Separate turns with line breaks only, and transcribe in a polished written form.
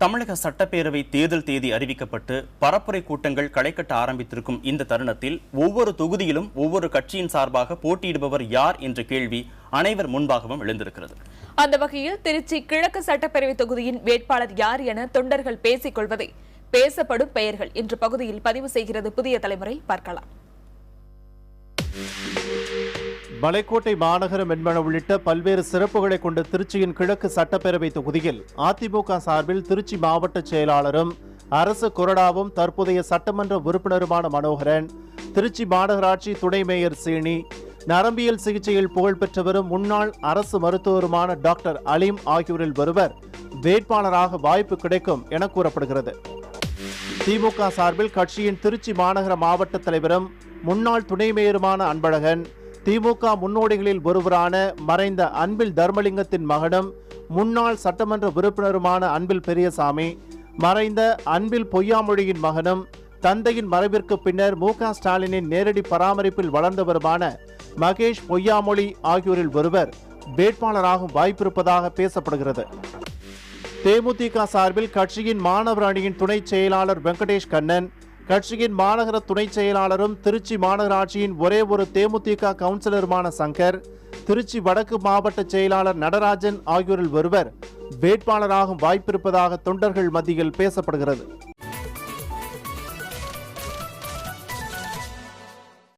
தமிழக சட்டப்பேரவை தேர்தல் தேதி அறிவிக்கப்பட்டு பரப்புரை கூட்டங்கள் களைகட்ட ஆரம்பித்திருக்கும் இந்த தருணத்தில் ஒவ்வொரு தொகுதியிலும் ஒவ்வொரு கட்சியின் சார்பாக போட்டியிடுபவர் யார் என்ற கேள்வி அனைவர் முன்பாகவும் எழுந்திருக்கிறது.
அந்த வகையில் திருச்சி கிழக்கு சட்டப்பேரவை தொகுதியின் வேட்பாளர் யார் என தொண்டர்கள் பேசிக் கொள்வதை பேசப்படும் பெயர்கள் என்ற பகுதியில் பதிவு செய்கிறது புதிய தலைமுறை. பார்க்கலாம்.
மலைக்கோட்டை மாநகரம் என்பன உள்ளிட்ட பல்வேறு சிறப்புகளை கொண்ட திருச்சியின் கிழக்கு சட்டப்பேரவை தொகுதியில் அதிமுக சார்பில் திருச்சி மாவட்ட செயலாளரும் அரசு கொறடாவும் தற்போதைய சட்டமன்ற உறுப்பினருமான மனோகரன், திருச்சி மாநகராட்சி துணை மேயர் சீனி, நரம்பியல் சிகிச்சையில் புகழ்பெற்றவரும் முன்னாள் அரசு மருத்துவருமான டாக்டர் அலீம் ஆகியோரில் ஒருவர் வேட்பாளராக வாய்ப்பு கிடைக்கும் என கூறப்படுகிறது. திமுக சார்பில் கட்சியின் திருச்சி மாநகர மாவட்ட தலைவரும் முன்னாள் துணை மேயருமான அன்பழகன், திமுக முன்னோடிகளில் ஒருவரான மறைந்த அன்பில் தர்மலிங்கத்தின் மகனும் முன்னாள் சட்டமன்ற உறுப்பினருமான அன்பில் பெரியசாமி, மறைந்த அன்பில் பொய்யாமொழியின் மகனும் தந்தையின் மறைவிற்கு பின்னர் மு.க. ஸ்டாலினின் நேரடி பராமரிப்பில் வளர்ந்தவருமான மகேஷ் பொய்யாமொழி ஆகியோரில் ஒருவர் வேட்பாளராகும் வாய்ப்பிருப்பதாக பேசப்படுகிறது. தேமுதிக சார்பில் கட்சியின் மாணவர் அணியின் துணை செயலாளர் வெங்கடேஷ் கண்ணன், கட்சியின் மாநகர துணை செயலாளரும் திருச்சி மாநகராட்சியின் ஒரே ஒரு தேமுதிக கவுன்சிலருமான சங்கர், திருச்சி வடக்கு மாவட்ட செயலாளர் நடராஜன் ஆகியோரில் ஒருவர் வேட்பாளராகும் வாய்ப்பிருப்பதாக தொண்டர்கள் மத்தியில் பேசப்படுகிறது.